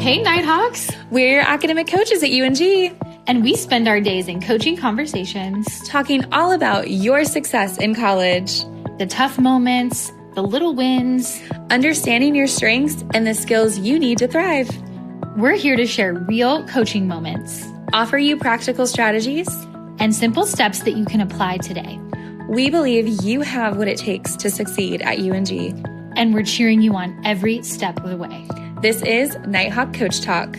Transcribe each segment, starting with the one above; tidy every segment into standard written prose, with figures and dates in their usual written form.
Hey, Nighthawks! We're academic coaches at UNG, and we spend our days in coaching conversations, talking all about your success in college, the tough moments, the little wins, understanding your strengths and the skills you need to thrive. We're here to share real coaching moments, offer you practical strategies, and simple steps that you can apply today. We believe you have what it takes to succeed at UNG, and we're cheering you on every step of the way. This is Nighthawk Coach Talk.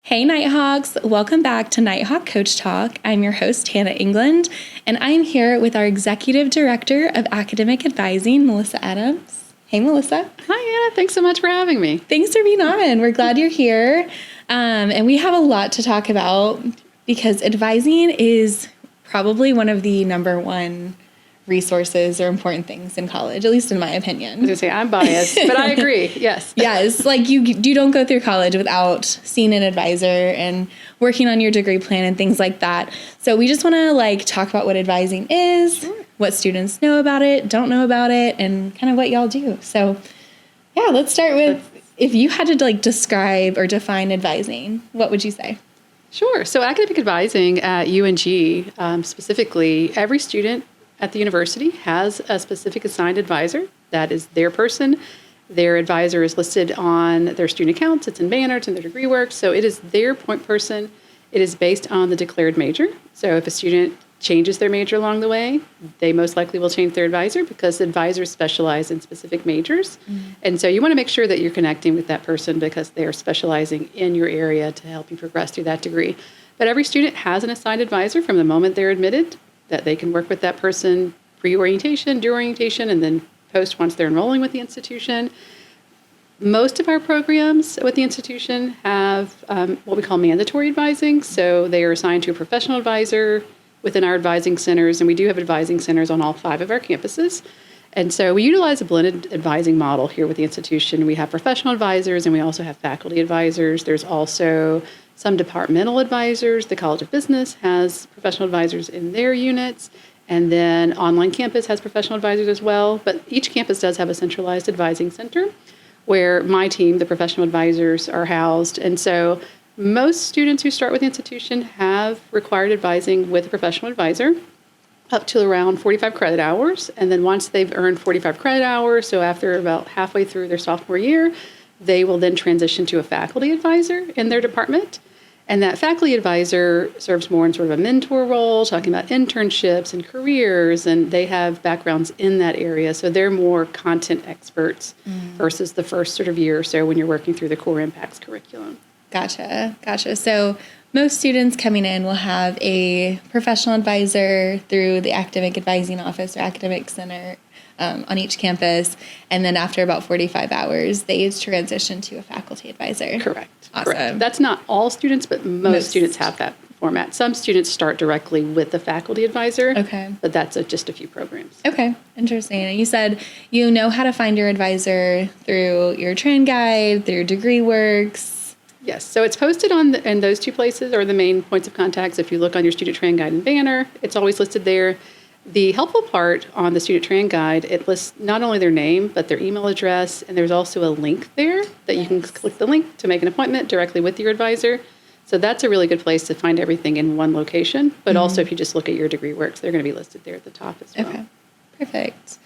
Hey Nighthawks, welcome back to Nighthawk Coach Talk. I'm your host, Hannah England, and I am here with our Executive Director of Academic Advising, Melissa Adams. Hey Melissa. Hi Hannah, thanks so much for having me. Thanks for being on. We're glad you're here. And we have a lot to talk about because advising is probably one of the number one resources or important things in college, at least in my opinion. I was going to say I'm biased, but I agree. Yes. Yes. Like you don't go through college without seeing an advisor and working on your degree plan and things like that. So we just want to talk about what advising is, what students know about it, don't know about it, and kind of what y'all do. So yeah, let's start with, if you had to describe or define advising, what would you say? Sure. So academic advising at UNG, specifically, every student at the university has a specific assigned advisor. That is their person. Their advisor is listed on their student accounts. It's in Banner, it's in their degree work. So it is their point person. It is based on the declared major. So if a student changes their major along the way, they most likely will change their advisor because advisors specialize in specific majors. Mm-hmm. And so you want to make sure that you're connecting with that person because they are specializing in your area to help you progress through that degree. But every student has an assigned advisor from the moment they're admitted, that they can work with that person pre-orientation, during orientation, and then post once they're enrolling with the institution. Most of our programs with the institution have what we call mandatory advising. So they are assigned to a professional advisor within our advising centers, and we do have advising centers on all 5 of our campuses. And so we utilize a blended advising model here with the institution. We have professional advisors, and we also have faculty advisors. There's also some departmental advisors. The College of Business has professional advisors in their units, and then Online Campus has professional advisors as well. But each campus does have a centralized advising center where my team, the professional advisors, are housed. And so most students who start with the institution have required advising with a professional advisor up to around 45 credit hours. And then once they've earned 45 credit hours, so after about halfway through their sophomore year, they will then transition to a faculty advisor in their department. And that faculty advisor serves more in sort of a mentor role, talking about internships and careers, and they have backgrounds in that area. So they're more content experts versus the first sort of year or so when you're working through the core impacts curriculum. Gotcha. So most students coming in will have a professional advisor through the academic advising office or academic center on each campus. And then after about 45 hours, they transition to a faculty advisor. Correct. Awesome. Correct. That's not all students, but most students have that format. Some students start directly with the faculty advisor. Okay. But that's just a few programs. Okay. Interesting. And you said you know how to find your advisor through your Tran Guide, through Degree Works. Yes. So it's posted in those 2 places are the main points of contact. So if you look on your Student Tran Guide and Banner, it's always listed there. The helpful part on the Student Tran Guide, it lists not only their name, but their email address, and there's also a link there that you can click the link to make an appointment directly with your advisor. So that's a really good place to find everything in one location. But also if you just look at your degree works, they're going to be listed there at the top as well. Okay, perfect.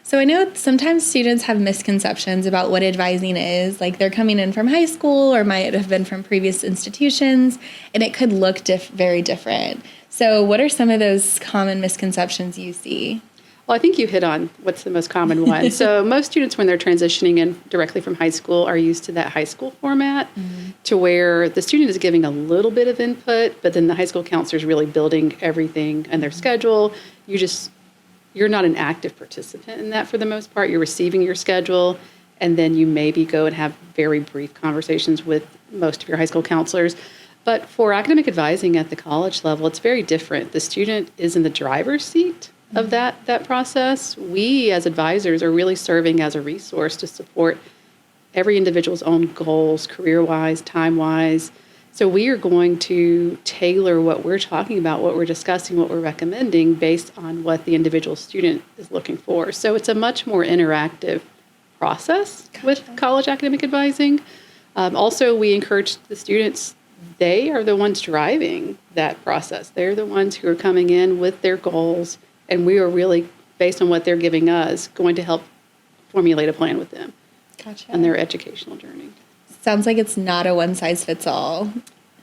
So I know sometimes students have misconceptions about what advising is. Like they're coming in from high school or might have been from previous institutions, and it could look very different. So what are some of those common misconceptions you see? Well, I think you hit on what's the most common one. So most students, when they're transitioning in directly from high school, are used to that high school format to where the student is giving a little bit of input, but then the high school counselor is really building everything and their schedule. You're not an active participant in that for the most part. You're receiving your schedule, and then you maybe go and have very brief conversations with most of your high school counselors. But for academic advising at the college level, it's very different. The student is in the driver's seat of that process. We as advisors are really serving as a resource to support every individual's own goals, career-wise, time-wise. So we are going to tailor what we're talking about, what we're discussing, what we're recommending based on what the individual student is looking for. So it's a much more interactive process with college academic advising. Also, we encourage the students, they are the ones driving that process. They're the ones who are coming in with their goals, and we are really, based on what they're giving us, going to help formulate a plan with them on their educational journey. Sounds like it's not a one-size-fits-all.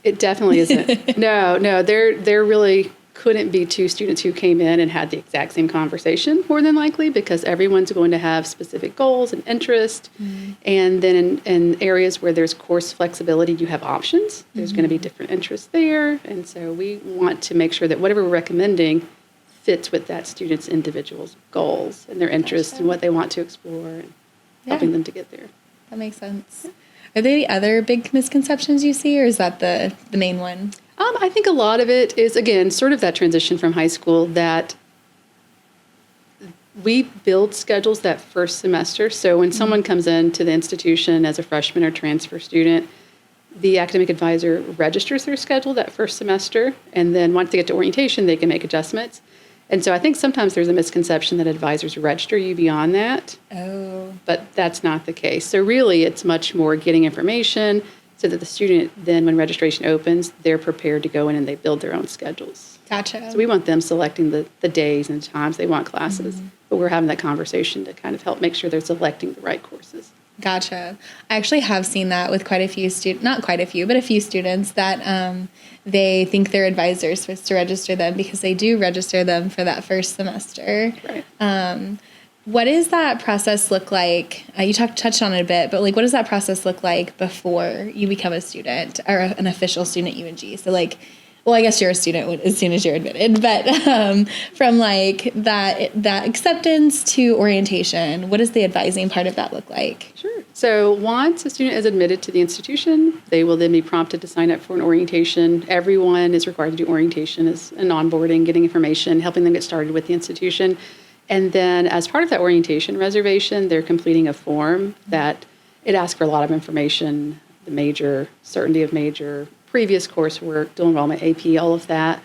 It definitely isn't. No, there really couldn't be two students who came in and had the exact same conversation, more than likely, because everyone's going to have specific goals and interest. And then in areas where there's course flexibility, you have options. There's going to be different interests there. And so we want to make sure that whatever we're recommending fits with that student's individual goals and their interests and what they want to explore and helping them to get there. That makes sense. Are there any other big misconceptions you see, or is that the main one? I think a lot of it is, again, sort of that transition from high school, that we build schedules that first semester. So when someone comes into the institution as a freshman or transfer student, the academic advisor registers their schedule that first semester, and then once they get to orientation, they can make adjustments. And so I think sometimes there's a misconception that advisors register you beyond that. Oh. But that's not the case. So really, it's much more getting information so that the student then, when registration opens, they're prepared to go in and they build their own schedules. Gotcha. So we want them selecting the days and times they want classes, but we're having that conversation to kind of help make sure they're selecting the right courses. Gotcha. I actually have seen that with quite a few students, not quite a few, but a few students that they think their advisor is supposed to register them because they do register them for that first semester. Right. What does that process look like? You touched on it a bit, but like, what does that process look like before you become a student or an official student at UNG? So like, well, I guess you're a student as soon as you're admitted, but from like that acceptance to orientation, what does the advising part of that look like? Sure. So once a student is admitted to the institution, they will then be prompted to sign up for an orientation. Everyone is required to do orientation as an onboarding, getting information, helping them get started with the institution. And then as part of that orientation reservation, they're completing a form that it asks for a lot of information, the major, certainty of major, previous coursework, dual enrollment, AP, all of that.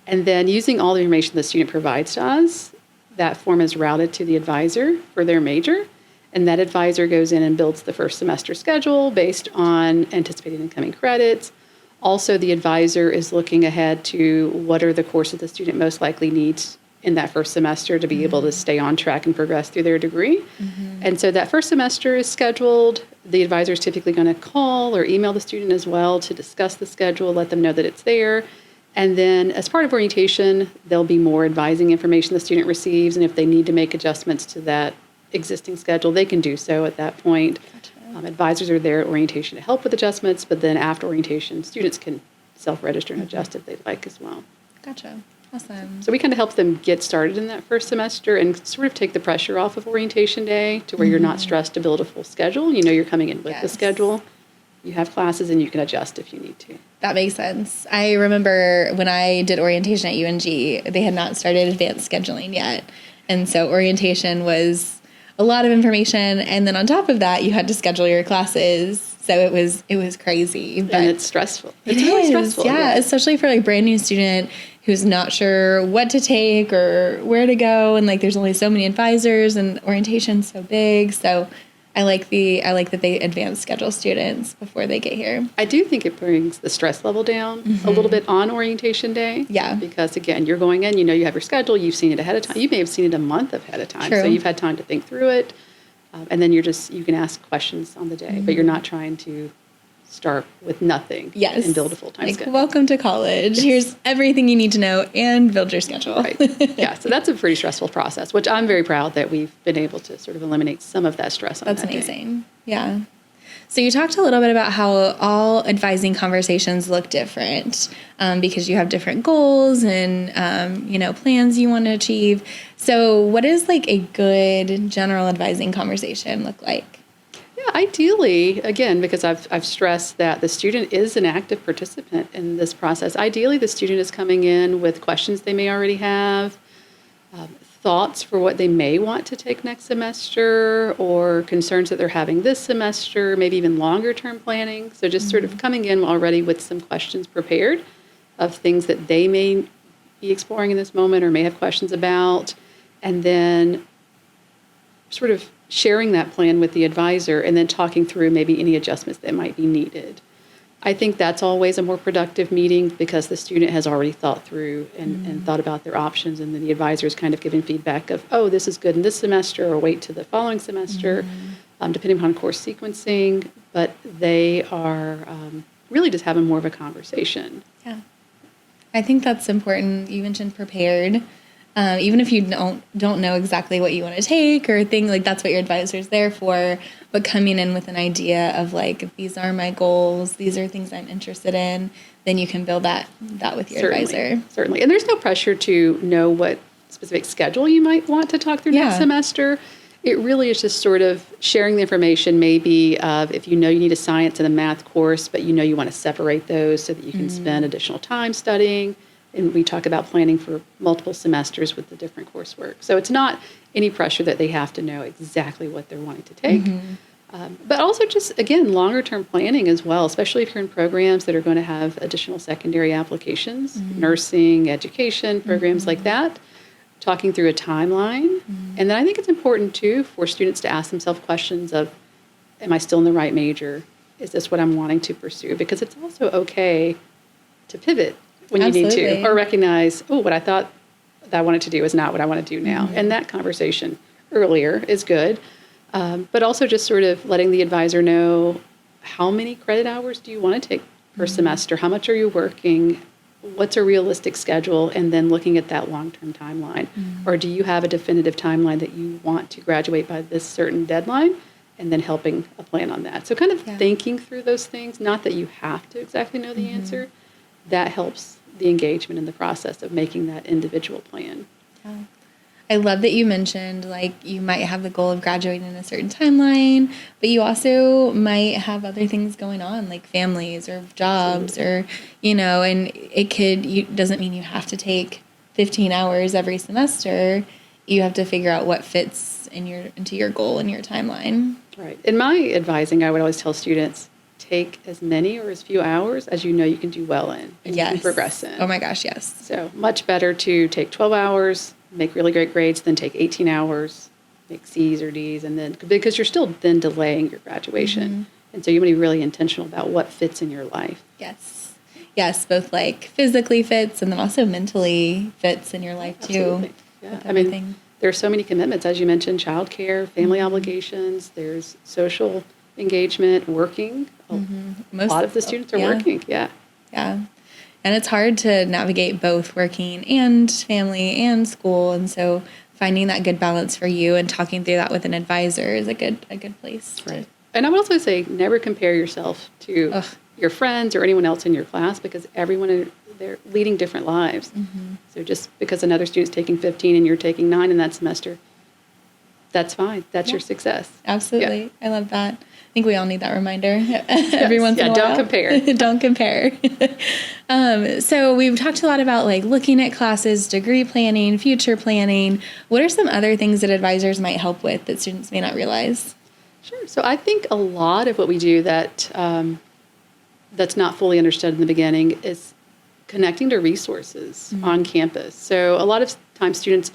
And then using all the information the student provides to us, that form is routed to the advisor for their major. And that advisor goes in and builds the first semester schedule based on anticipated incoming credits. Also, the advisor is looking ahead to what are the courses the student most likely needs in that first semester to be able to stay on track and progress through their degree. And so that first semester is scheduled. The advisor is typically going to call or email the student as well to discuss the schedule, let them know that it's there. And then as part of orientation, there'll be more advising information the student receives. And if they need to make adjustments to that existing schedule, they can do so at that point. Gotcha. Advisors are there at orientation to help with adjustments, but then after orientation, students can self-register and adjust if they'd like as well. Gotcha. Awesome. So we kind of help them get started in that first semester and sort of take the pressure off of orientation day to where you're not stressed to build a full schedule. You know you're coming in with the schedule. You have classes and you can adjust if you need to. That makes sense. I remember when I did orientation at UNG, they had not started advanced scheduling yet. And so orientation was a lot of information. And then on top of that, you had to schedule your classes. So it was crazy. But and it's stressful. It's really stressful. Yeah, especially for like brand new student who's not sure what to take or where to go. And like there's only so many advisors and orientation's so big. So I like that they advance schedule students before they get here. I do think it brings the stress level down a little bit on orientation day. Yeah. Because again, you're going in, you know you have your schedule, you've seen it ahead of time. You may have seen it a month ahead of time. True. So you've had time to think through it. And then you can ask questions on the day, but you're not trying to start with nothing and build a full-time schedule. Welcome to college. Yes. Here's everything you need to know and build your schedule. Right. Yeah, so that's a pretty stressful process, which I'm very proud that we've been able to sort of eliminate some of that stress on That's that amazing. Day. Yeah. So you talked a little bit about how all advising conversations look different because you have different goals and, plans you want to achieve. So what does like a good general advising conversation look like? Yeah, ideally, again, because I've stressed that the student is an active participant in this process. Ideally, the student is coming in with questions they may already have, thoughts for what they may want to take next semester, or concerns that they're having this semester, maybe even longer term planning. So just sort of coming in already with some questions prepared of things that they may be exploring in this moment or may have questions about. And then sort of sharing that plan with the advisor and then talking through maybe any adjustments that might be needed. I think that's always a more productive meeting because the student has already thought through and thought about their options, and then the advisor is kind of giving feedback of, oh, this is good in this semester, or wait to the following semester, depending upon course sequencing. But they are really just having more of a conversation. Yeah. I think that's important. You mentioned prepared. Even if you don't know exactly what you want to take or think, like that's what your advisor's there for, but coming in with an idea of like, these are my goals, these are things I'm interested in, then you can build that with your advisor. Certainly. And there's no pressure to know what specific schedule you might want to talk through next semester. It really is just sort of sharing the information maybe of if you know you need a science and a math course, but you know you want to separate those so that you can spend additional time studying. And we talk about planning for multiple semesters with the different coursework. So it's not any pressure that they have to know exactly what they're wanting to take. But also just, again, longer term planning as well, especially if you're in programs that are going to have additional secondary applications, nursing, education, programs like that, talking through a timeline. And then I think it's important, too, for students to ask themselves questions of, am I still in the right major? Is this what I'm wanting to pursue? Because it's also okay to pivot when you need to, or recognize, oh, what I thought that I wanted to do is not what I want to do now. And that conversation earlier is good. But also just sort of letting the advisor know, how many credit hours do you want to take per semester? How much are you working? What's a realistic schedule? And then looking at that long-term timeline. Or do you have a definitive timeline that you want to graduate by this certain deadline? And then helping a plan on that. So kind of thinking through those things, not that you have to exactly know the answer. That helps the engagement in the process of making that individual plan. Yeah. I love that you mentioned, like, you might have the goal of graduating in a certain timeline, but you also might have other things going on, like families or jobs or, and it doesn't mean you have to take 15 hours every semester. You have to figure out what fits into your goal and your timeline. Right. In my advising, I would always tell students, take as many or as few hours as you know you can do well in and you can progress in. Oh my gosh, yes. So much better to take 12 hours, make really great grades, than take 18 hours, make C's or D's, and then because you're still then delaying your graduation. And so you want to be really intentional about what fits in your life. Yes. Yes, both like physically fits and then also mentally fits in your life too. Absolutely. Yeah. I mean, there are so many commitments, as you mentioned, childcare, family obligations, there's social engagement, working. A lot of the students are working. Yeah. And it's hard to navigate both working and family and school. And so finding that good balance for you and talking through that with an advisor is a good place. Right. And I would also say never compare yourself to your friends or anyone else in your class, because everyone, they're leading different lives. So just because another student's taking 15 and you're taking 9 in that semester, that's fine. That's your success. Absolutely. Yeah. I love that. I think we all need that reminder every once in a while. Don't compare. Don't compare. So we've talked a lot about like looking at classes, degree planning, future planning. What are some other things that advisors might help with that students may not realize? Sure. So I think a lot of what we do that that's not fully understood in the beginning is connecting to resources on campus. So a lot of times students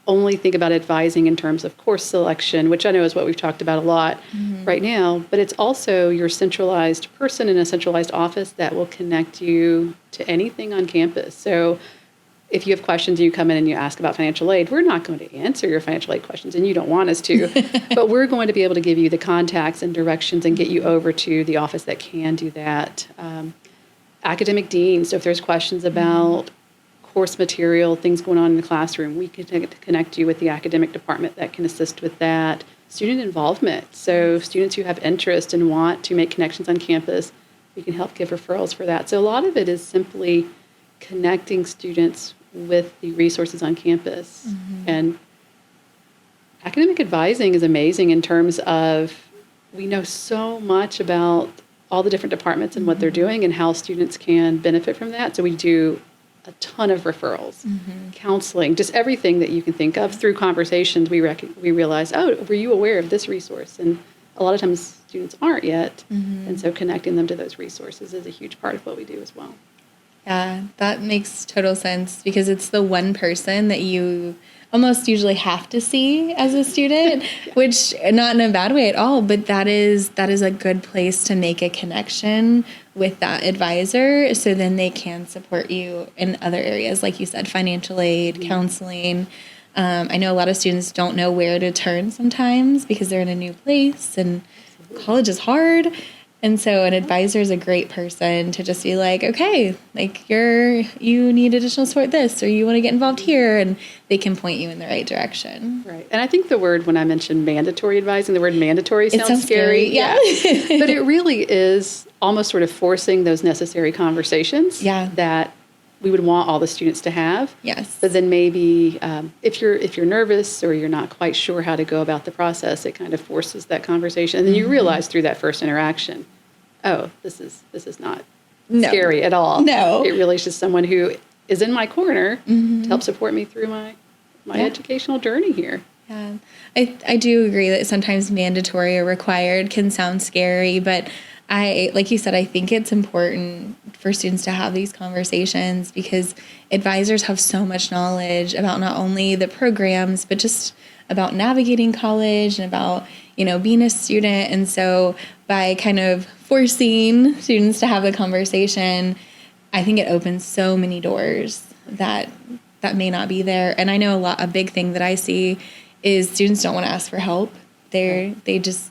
only think about advising in terms of course selection, which I know is what we've talked about a lot right now, but it's also your centralized person in a centralized office that will connect you to anything on campus. So if you have questions and you come in and you ask about financial aid, we're not going to answer your financial aid questions, and you don't want us to, but we're going to be able to give you the contacts and directions and get you over to the office that can do that. Academic deans, so if there's questions about course material, things going on in the classroom, we can connect you with the academic department that can assist with that. Student involvement, so students who have interest and want to make connections on campus, we can help give referrals for that. So a lot of it is simply connecting students with the resources on campus. And academic advising is amazing in terms of we know so much about all the different departments and what they're doing and how students can benefit from that. So we do a ton of referrals, counseling, just everything that you can think of. Through conversations, we realize, oh, were you aware of this resource? And a lot of times students aren't yet. And so connecting them to those resources is a huge part of what we do as well. Yeah, that makes total sense because it's the one person that you almost usually have to see as a student, which not in a bad way at all, but that is a good place to make a connection with that advisor so then they can support you in other areas, like you said, financial aid, counseling. I know a lot of students don't know where to turn sometimes because they're in a new place and college is hard. And so an advisor is a great person to just be like, okay, like you need additional support this, or you want to get involved here, and they can point you in the right direction. Right. And I think the word, when I mentioned mandatory advising, the word mandatory sounds scary. Yeah. But it really is almost sort of forcing those necessary conversations that we would want all the students to have. Yes. But then maybe if you're nervous or you're not quite sure how to go about the process, it kind of forces that conversation. And then you realize through that first interaction, oh, this is not scary at all. No. It really is just someone who is in my corner to help support me through my educational journey here. Yeah, I do agree that sometimes mandatory or required can sound scary, but like you said, I think it's important for students to have these conversations because advisors have so much knowledge about not only the programs, but just about navigating college and about, being a student. And so by kind of forcing students to have the conversation, I think it opens so many doors that may not be there. And I know a big thing that I see is students don't want to ask for help. They're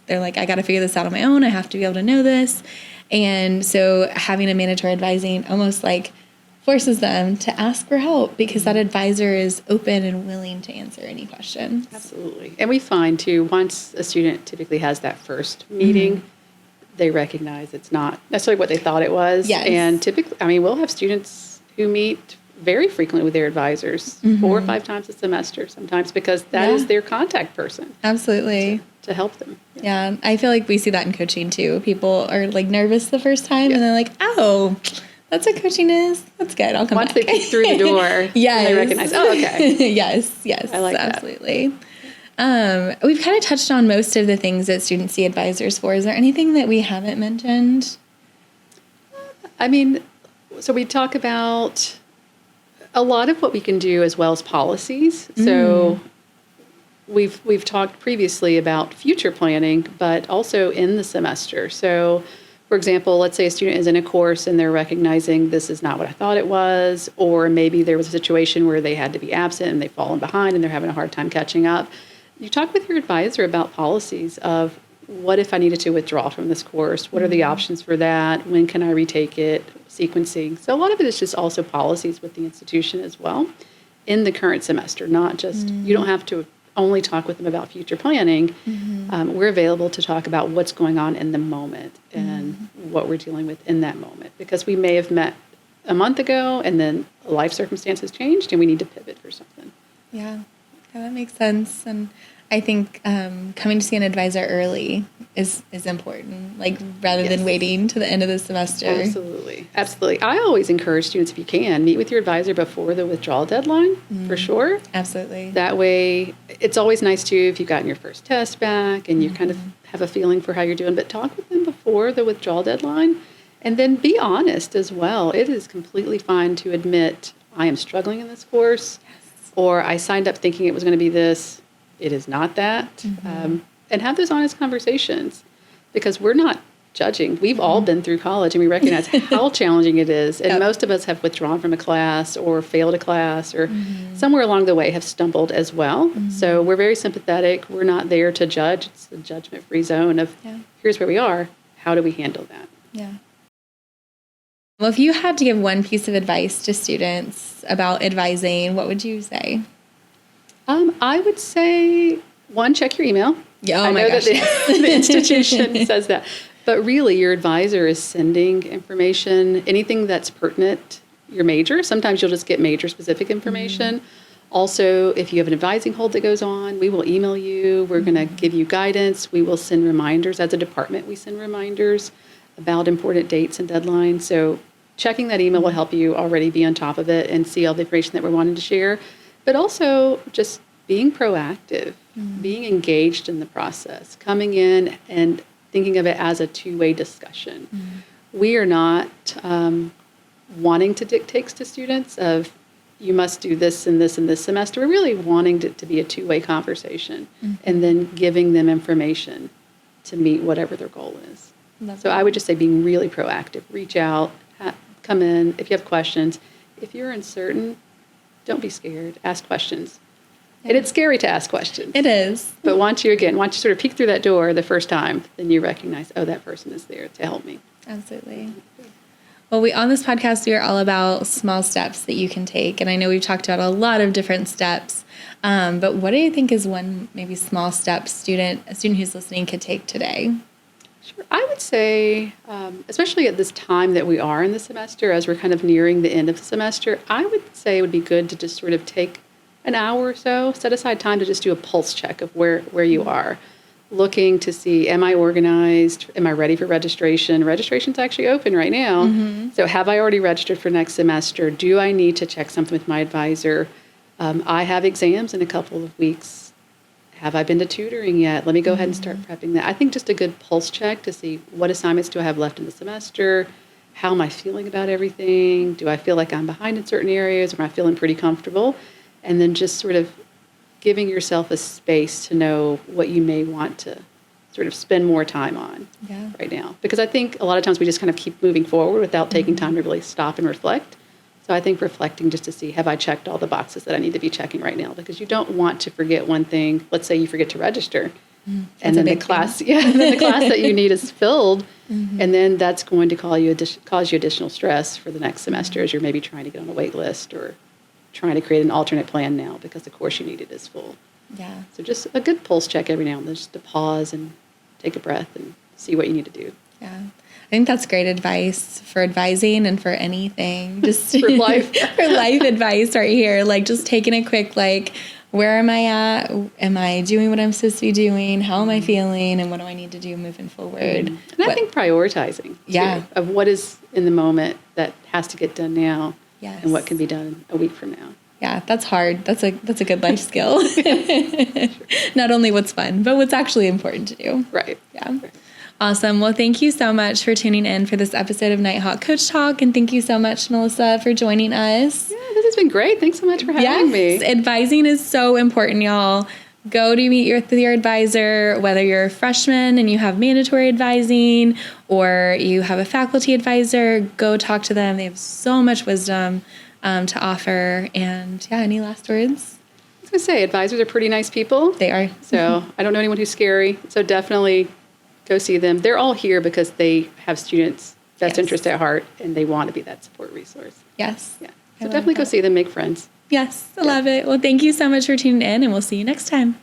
like, I got to figure this out on my own. I have to be able to know this. And so having a mandatory advising almost like forces them to ask for help because that advisor is open and willing to answer any questions. Absolutely. And we find too, once a student typically has that first meeting, they recognize it's not necessarily what they thought it was. Yes. And typically, we'll have students who meet very frequently with their advisors 4 or 5 times a semester sometimes because that is their contact person. Absolutely. To help them. Yeah. I feel like we see that in coaching too. People are like nervous the first time and they're like, oh, that's what coaching is. That's good. I'll come Once back. they peek through the door, they recognize, oh, okay. yes. I like absolutely. We've kind of touched on most of the things that students see advisors for. Is there anything that we haven't mentioned? So we talk about a lot of what we can do as well as policies. So we've talked previously about future planning, but also in the semester. So, for example, let's say a student is in a course and they're recognizing this is not what I thought it was, or maybe there was a situation where they had to be absent and they've fallen behind and they're having a hard time catching up. You talk with your advisor about policies of what if I needed to withdraw from this course? What are the options for that? When can I retake it? Sequencing. So a lot of it is just also policies with the institution as well in the current semester, not just, you don't have to only talk with them about future planning. We're available to talk about what's going on in the moment and what we're dealing with in that moment because we may have met a month ago and then life circumstances changed and we need to pivot for something. Yeah, that makes sense. And I think coming to see an advisor early is important, like rather than waiting to the end of the semester. Absolutely. I always encourage students, if you can, meet with your advisor before the withdrawal deadline, for sure. Absolutely. That way, it's always nice too if you've gotten your first test back and you kind of have a feeling for how you're doing, but talk with them before the withdrawal deadline and then be honest as well. It is completely fine to admit, I am struggling in this course, or I signed up thinking it was going to be this. It is not that. And have those honest conversations because we're not judging. We've all been through college and we recognize how challenging it is. And most of us have withdrawn from a class or failed a class or somewhere along the way have stumbled as well. So we're very sympathetic. We're not there to judge. It's the judgment-free zone of here's where we are. How do we handle that? Yeah. Well, if you had to give one piece of advice to students about advising, what would you say? I would say, one, check your email. Yeah, I know that the institution says that. But really, your advisor is sending information, anything that's pertinent, your major. Sometimes you'll just get major-specific information. Also, if you have an advising hold that goes on, we will email you. We're going to give you guidance. We will send reminders. As a department, we send reminders about important dates and deadlines. So checking that email will help you already be on top of it and see all the information that we're wanting to share. But also just being proactive, being engaged in the process, coming in and thinking of it as a two-way discussion. We are not wanting to dictate to students of you must do this and this and this semester. We're really wanting it to be a two-way conversation and then giving them information to meet whatever their goal is. So I would just say being really proactive. Reach out, come in if you have questions. If you're uncertain, don't be scared. Ask questions. Yeah. And it's scary to ask questions. It is. But once you sort of peek through that door the first time, then you recognize, oh, that person is there to help me. Absolutely. Well, on this podcast, we are all about small steps that you can take. And I know we've talked about a lot of different steps. But what do you think is one maybe small step a student who's listening could take today? Sure. I would say, especially at this time that we are in the semester, as we're kind of nearing the end of the semester, I would say it would be good to just sort of take an hour or so, set aside time to just do a pulse check of where you are. Looking to see, am I organized? Am I ready for registration? Registration's actually open right now. So have I already registered for next semester? Do I need to check something with my advisor? I have exams in a couple of weeks. Have I been to tutoring yet? Let me go ahead and start prepping that. I think just a good pulse check to see what assignments do I have left in the semester? How am I feeling about everything? Do I feel like I'm behind in certain areas? Or am I feeling pretty comfortable? And then just sort of giving yourself a space to know what you may want to sort of spend more time on right now. Because I think a lot of times we just kind of keep moving forward without taking time to really stop and reflect. So I think reflecting just to see, have I checked all the boxes that I need to be checking right now? Because you don't want to forget one thing. Let's say you forget to register. And then the class that you need is filled. And then that's going to cause you additional stress for the next semester as you're maybe trying to get on a wait list or trying to create an alternate plan now because the course you needed is full. Yeah. So just a good pulse check every now and then, just to pause and take a breath and see what you need to do. Yeah. I think that's great advice for advising and for anything. Just for life. For life advice right here. Like just taking a quick, where am I at? Am I doing what I'm supposed to be doing? How am I feeling? And what do I need to do moving forward? And I think prioritizing too, of what is in the moment that has to get done now and what can be done a week from now. Yeah, that's hard. That's a good life skill. Not only what's fun, but what's actually important to do. Right. Yeah. Right. Awesome. Well, thank you so much for tuning in for this episode of Nighthawk Coach Talk. And thank you so much, Melissa, for joining us. Yeah, this has been great. Thanks so much for having me. Advising is so important, y'all. Go to meet with your advisor, whether you're a freshman and you have mandatory advising or you have a faculty advisor, go talk to them. They have so much wisdom to offer. And any last words? I was going to say, advisors are pretty nice people. They are. So I don't know anyone who's scary. So definitely go see them. They're all here because they have students' best interest at heart and they want to be that support resource. Yes. Yeah. So definitely go see them, make friends. Yes, I love it. Well, thank you so much for tuning in and we'll see you next time.